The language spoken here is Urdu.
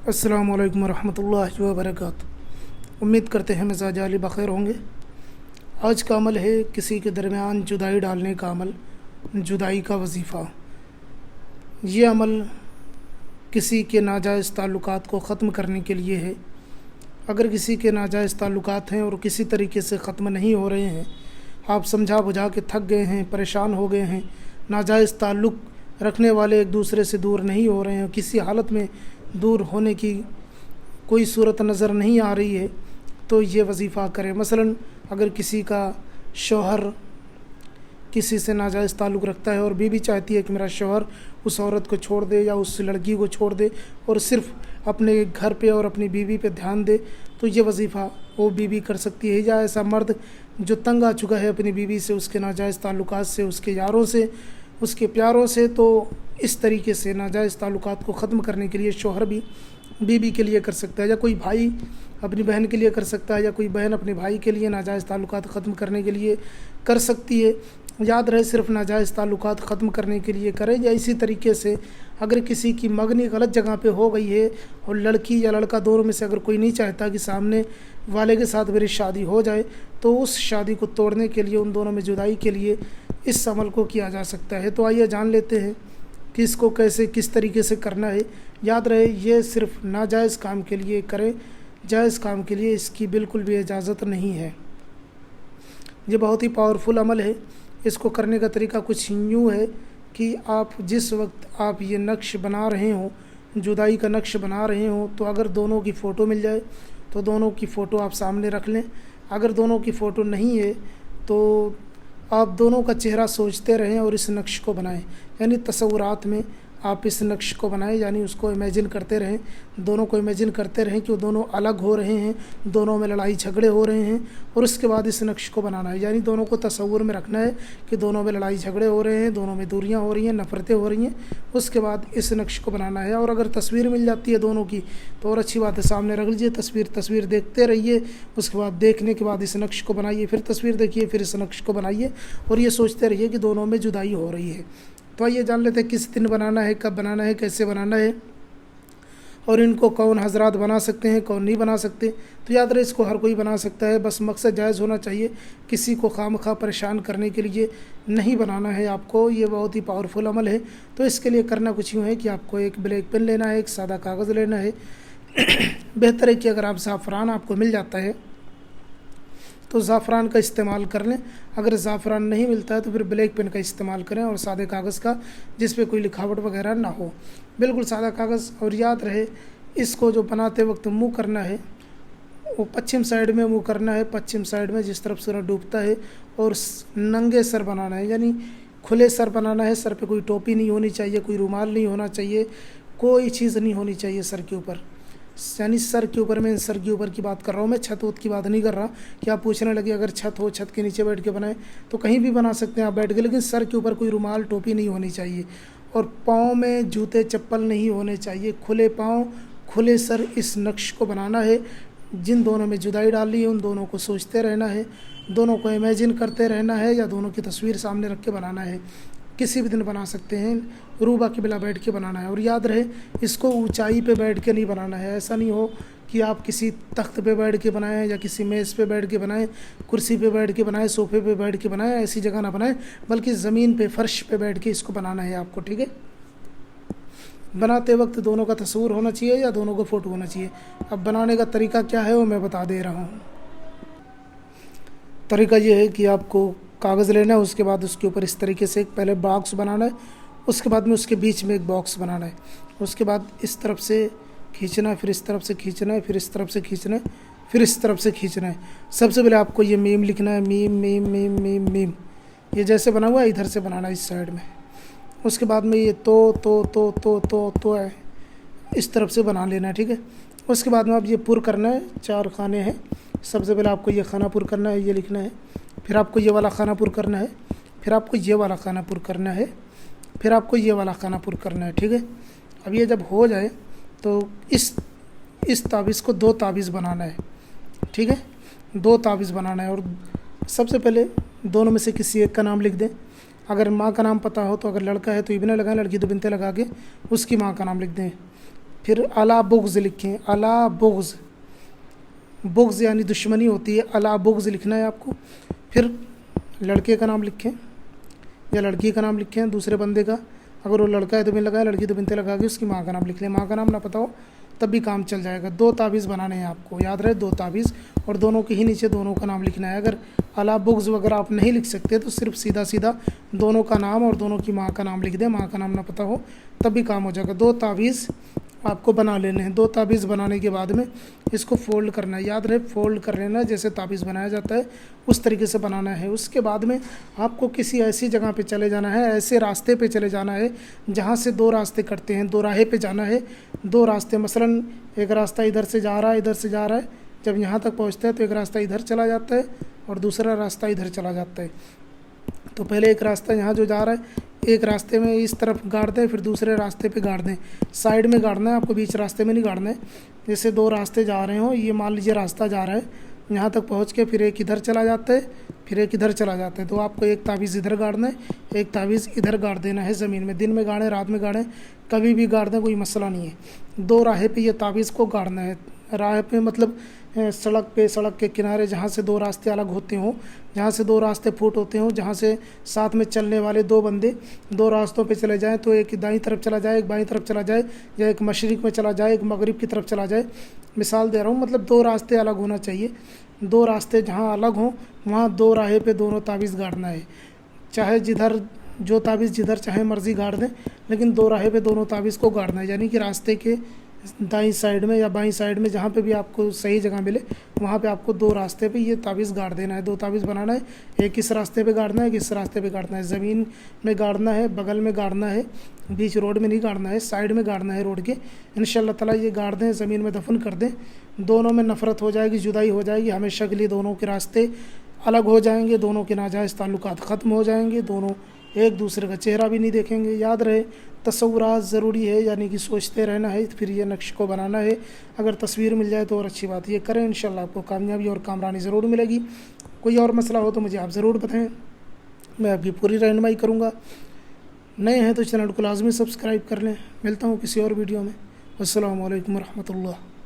السلام علیکم ورحمۃ اللہ وبرکاتہ۔ امید کرتے ہیں مزاج عالی بخیر ہوں گے۔ آج کا عمل ہے کسی کے درمیان جدائی ڈالنے کا عمل، جدائی کا وظیفہ۔ یہ عمل کسی کے ناجائز تعلقات کو ختم کرنے کے لیے ہے۔ اگر کسی کے ناجائز تعلقات ہیں اور کسی طریقے سے ختم نہیں ہو رہے ہیں، آپ سمجھا بجھا کے تھک گئے ہیں، پریشان ہو گئے ہیں، ناجائز تعلق رکھنے والے ایک دوسرے سے دور نہیں ہو رہے ہیں، کسی حالت میں دور ہونے کی کوئی صورت نظر نہیں آ رہی ہے، تو یہ وظیفہ کریں۔ مثلا اگر کسی کا شوہر کسی سے ناجائز تعلق رکھتا ہے اور بیوی چاہتی ہے کہ میرا شوہر اس عورت کو چھوڑ دے یا اس لڑکی کو چھوڑ دے اور صرف اپنے گھر پہ اور اپنی بیوی پہ دھیان دے، تو یہ وظیفہ وہ بیوی کر سکتی ہے۔ یا ایسا مرد جو تنگ آ چکا ہے اپنی بیوی سے، اس کے ناجائز تعلقات سے، اس کے یاروں سے، اس کے پیاروں سے، تو اس طریقے سے ناجائز تعلقات کو ختم کرنے کے لیے شوہر بھی بیوی کے لیے کر سکتا ہے، یا کوئی بھائی اپنی بہن کے لیے کر سکتا ہے، یا کوئی بہن اپنے بھائی کے لیے ناجائز تعلقات ختم کرنے کے لیے کر سکتی ہے۔ یاد رہے صرف ناجائز تعلقات ختم کرنے کے لیے کرے۔ یا اسی طریقے سے اگر کسی کی منگنی غلط جگہ پہ ہو گئی ہے اور لڑکی یا لڑکا دونوں میں سے اگر کوئی نہیں چاہتا کہ سامنے والے کے ساتھ میری شادی ہو جائے، تو اس شادی کو توڑنے کے لیے، ان دونوں میں جدائی کے لیے اس عمل کو کیا جا سکتا ہے۔ تو آئیے جان لیتے ہیں کہ اس کو کیسے کس طریقے سے کرنا ہے۔ یاد رہے یہ صرف ناجائز کام کے لیے کریں، جائز کام کے لیے اس کی بالکل بھی اجازت نہیں ہے۔ یہ بہت ہی پاورفل عمل ہے۔ اس کو کرنے کا طریقہ کچھ یوں ہے کہ آپ جس وقت آپ یہ نقش بنا رہے ہوں، جدائی کا نقش بنا رہے ہوں، تو اگر دونوں کی فوٹو مل جائے تو دونوں کی فوٹو آپ سامنے رکھ لیں۔ اگر دونوں کی فوٹو نہیں ہے تو آپ دونوں کا چہرہ سوچتے رہیں اور اس نقش کو بنائیں، یعنی تصورات میں آپ اس نقش کو بنائیں، یعنی اس کو امیجن کرتے رہیں، دونوں کو امیجن کرتے رہیں کہ وہ دونوں الگ ہو رہے ہیں، دونوں میں لڑائی جھگڑے ہو رہے ہیں، اور اس کے بعد اس نقش کو بنانا ہے۔ یعنی دونوں کو تصور میں رکھنا ہے کہ دونوں میں لڑائی جھگڑے ہو رہے ہیں، دونوں میں دوریاں ہو رہی ہیں، نفرتیں ہو رہی ہیں، اس کے بعد اس نقش کو بنانا ہے۔ اور اگر تصویر مل جاتی ہے دونوں کی تو اور اچھی بات ہے، سامنے رکھ لیجیے، تصویر دیکھتے رہیے، اس کے بعد دیکھنے کے بعد اس نقش کو بنائیے، پھر تصویر دیکھیے، پھر اس نقش کو بنائیے، اور یہ سوچتے رہیے کہ دونوں میں جدائی ہو رہی ہے۔ تو آئیے جان لیتے ہیں کس دن بنانا ہے، کب بنانا ہے، کیسے بنانا ہے، اور ان کو کون حضرات بنا سکتے ہیں، کون نہیں بنا سکتے۔ تو یاد رہے اس کو ہر کوئی بنا سکتا ہے، بس مقصد جائز ہونا چاہیے، کسی کو خواہ پریشان کرنے کے لیے نہیں بنانا ہے آپ کو۔ یہ بہت ہی پاورفل عمل ہے۔ تو اس کے لیے کرنا کچھ یوں ہے کہ آپ کو ایک بلیک پین لینا ہے، ایک سادہ کاغذ لینا ہے۔ بہتر ہے کہ اگر آپ زعفران آپ کو مل جاتا ہے تو زعفران کا استعمال کر لیں، اگر زعفران نہیں ملتا ہے تو پھر بلیک پین کا استعمال کریں، اور سادے کاغذ کا جس پہ کوئی لکھاوٹ وغیرہ نہ ہو، بالکل سادہ کاغذ۔ اور یاد رہے اس کو جو بناتے وقت منہ کرنا ہے وہ پچھم سائڈ میں منہ کرنا ہے، پچھم سائڈ میں جس طرف سورج ڈوبتا ہے، اور ننگے سر بنانا ہے، یعنی کھلے سر بنانا ہے۔ سر پہ کوئی ٹوپی نہیں ہونی چاہیے، کوئی رومال نہیں ہونا چاہیے، کوئی چیز نہیں ہونی چاہیے سر کے اوپر، یعنی سر کے اوپر، میں سر کے اوپر کی بات کر رہا ہوں، میں چھت وت کی بات نہیں کر رہا کہ آپ پوچھنے لگے اگر چھت ہو، چھت کے نیچے بیٹھ کے بنائیں تو کہیں بھی بنا سکتے ہیں آپ بیٹھ کے، لیکن سر کے اوپر کوئی رومال ٹوپی نہیں ہونی چاہیے، اور پاؤں میں جوتے چپل نہیں ہونے چاہیے، کھلے پاؤں کھلے سر اس نقش کو بنانا ہے۔ جن دونوں میں جدائی ڈالی ہے ان دونوں کو سوچتے رہنا ہے، دونوں کو امیجن کرتے رہنا ہے، یا دونوں کی تصویر سامنے رکھ کے بنانا ہے۔ کسی بھی دن بنا سکتے ہیں، روبہ قبلہ بیٹھ کے بنانا ہے۔ اور یاد رہے اس کو اونچائی پہ بیٹھ کے نہیں بنانا ہے، ایسا نہیں ہو کہ آپ کسی تخت پہ بیٹھ کے بنائیں، یا کسی میز پہ بیٹھ کے بنائیں، کرسی پہ بیٹھ کے بنائیں، صوفے پہ بیٹھ کے بنائیں، ایسی جگہ نہ بنائیں، بلکہ زمین پہ، فرش پہ بیٹھ کے اس کو بنانا ہے آپ کو، ٹھیک ہے۔ بناتے وقت دونوں کا تصور ہونا چاہیے یا دونوں کو فوٹو ہونا چاہیے۔ اب بنانے کا طریقہ کیا ہے وہ میں بتا دے رہا ہوں۔ طریقہ یہ ہے کہ آپ کو کاغذ لینا ہے، اس کے بعد اس کے اوپر اس طریقے سے ایک پہلے باکس بنانا ہے، اس کے بعد میں اس کے بیچ میں ایک باکس بنانا ہے، اس کے بعد اس طرف سے کھینچنا ہے، پھر اس طرف سے کھینچنا ہے، پھر اس طرف سے کھینچنا ہے، پھر اس طرف سے کھینچنا ہے۔ سب سے پہلے آپ کو یہ میم لکھنا ہے، میم میم میم میم میم، یہ جیسے بنا ہوا ہے ادھر سے بنانا ہے اس سائڈ میں۔ اس کے بعد میں یہ تو ہے، اس طرف سے بنا لینا ہے، ٹھیک ہے۔ اس کے بعد میں اب یہ پر کرنا ہے، 4 خانے ہیں۔ سب سے پہلے آپ کو یہ خانہ پر کرنا ہے، یہ لکھنا ہے، پھر آپ کو یہ والا خانہ پر کرنا ہے، پھر آپ کو یہ والا خانہ پر کرنا ہے، پھر آپ کو یہ والا خانہ پر کرنا ہے، ٹھیک ہے۔ اب یہ جب ہو جائے تو اس تعویذ کو 2 تعویذ بنانا ہے، ٹھیک ہے، 2 تعویذ بنانا ہے۔ اور سب سے پہلے دونوں میں سے کسی ایک کا نام لکھ دیں۔ اگر ماں کا نام پتہ ہو تو اگر لڑکا ہے تو ابن لگائیں، لڑکی تو بنت لگا کے اس کی ماں کا نام لکھ دیں۔ پھر الا بغض لکھیں، الا بغض، بغض یعنی دشمنی ہوتی ہے، الا بغض لکھنا ہے آپ کو۔ پھر لڑکے کا نام لکھیں یا لڑکی کا نام لکھیں دوسرے بندے کا، اگر وہ لڑکا ہے تو بن لگائے، لڑکی تو بنتے لگا کے اس کی ماں کا نام لکھ لیں، ماں کا نام نہ پتہ ہو تب بھی کام چل جائے گا۔ 2 تعویذ بنانے ہیں آپ کو، یاد رہے 2 تعویذ، اور دونوں کے ہی نیچے دونوں کا نام لکھنا ہے۔ اگر الا بغض وغیرہ آپ نہیں لکھ سکتے تو صرف سیدھا سیدھا دونوں کا نام اور دونوں کی ماں کا نام لکھ دیں، ماں کا نام نہ پتہ ہو تب بھی کام ہو جائے گا۔ 2 تعویذ آپ کو بنا لینے ہیں۔ 2 تعویذ بنانے کے بعد میں اس کو فولڈ کرنا ہے، یاد رہے فولڈ کر لینا ہے، جیسے تعویذ بنایا جاتا ہے اس طریقے سے بنانا ہے۔ اس کے بعد میں آپ کو کسی ایسی جگہ پہ چلے جانا ہے، ایسے راستے پہ چلے جانا ہے جہاں سے 2 راستے کٹتے ہیں، 2 راہیں پہ جانا ہے۔ 2 راستے، مثلا ایک راستہ ادھر سے جا رہا ہے، ادھر سے جا رہا ہے، جب یہاں تک پہنچتا ہے تو ایک راستہ ادھر چلا جاتا ہے اور دوسرا راستہ ادھر چلا جاتا ہے۔ تو پہلے ایک راستہ یہاں جو جا رہا ہے، ایک راستے میں اس طرف گاڑ دیں، پھر دوسرے راستے پہ گاڑ دیں، سائڈ میں گاڑنا ہے آپ کو، بیچ راستے میں نہیں گاڑنا ہے۔ جیسے 2 راستے جا رہے ہوں، یہ مان لیجیے راستہ جا رہا ہے، یہاں تک پہنچ کے پھر ایک ادھر چلا جاتا ہے، پھر ایک ادھر چلا جاتا ہے، تو آپ کو ایک تعویذ ادھر گاڑنا ہے، ایک تعویذ ادھر گاڑ دینا ہے زمین میں۔ دن میں گاڑیں، رات میں گاڑیں، کبھی بھی گاڑ دیں، کوئی مسئلہ نہیں ہے۔ 2 راہیں پہ یہ تعویذ کو گاڑنا ہے۔ راہ پہ مطلب سڑک پہ، سڑک کے کنارے جہاں سے 2 راستے الگ ہوتے ہوں، جہاں سے 2 راستے پھوٹ ہوتے ہوں، جہاں سے ساتھ میں چلنے والے 2 بندے 2 راستوں پہ چلے جائیں، تو ایک دائیں طرف چلا جائے، ایک بائیں طرف چلا جائے، یا ایک مشرق میں چلا جائے، ایک مغرب کی طرف چلا جائے۔ مثال دے رہا ہوں، مطلب 2 راستے الگ ہونا چاہیے۔ 2 راستے جہاں الگ ہوں وہاں 2 راہیں پہ دونوں تعویذ گاڑنا ہے، چاہے جدھر جو تعویذ جدھر چاہے مرضی گاڑ دیں، لیکن 2 راہیں پہ دونوں تعویذ کو گاڑنا ہے، یعنی کہ راستے کے دائیں سائڈ میں یا بائیں سائڈ میں جہاں پہ بھی آپ کو صحیح جگہ ملے وہاں پہ آپ کو 2 راستے پہ یہ تعویذ گاڑ دینا ہے۔ 2 تعویذ بنانا ہے، ایک اس راستے پہ گاڑنا ہے، ایک اس راستے پہ گاڑنا ہے، زمین میں گاڑنا ہے، بغل میں گاڑنا ہے، بیچ روڈ میں نہیں گاڑنا ہے، سائڈ میں گاڑنا ہے روڈ کے۔ انشاءاللہ تعالیٰ یہ گاڑ دیں، زمین میں دفن کر دیں، دونوں میں نفرت ہو جائے گی، جدائی ہو جائے گی، ہمیشہ کے لیے دونوں کے راستے الگ ہو جائیں گے، دونوں کے ناجائز تعلقات ختم ہو جائیں گے، دونوں ایک دوسرے کا چہرہ بھی نہیں دیکھیں گے۔ یاد رہے تصورات ضروری ہے، یعنی کہ سوچتے رہنا ہے، پھر یہ نقش کو بنانا ہے۔ اگر تصویر مل جائے تو اور اچھی بات، یہ کریں، انشاءاللہ آپ کو کامیابی اور کامرانی ضرور ملے گی۔ کوئی اور مسئلہ ہو تو مجھے آپ ضرور بتائیں، میں آپ کی پوری رہنمائی کروں گا۔ نئے ہیں تو چینل کو لازمی سبسکرائب کر لیں۔ ملتا ہوں کسی اور ویڈیو میں۔ السلام علیکم ورحمۃ اللہ۔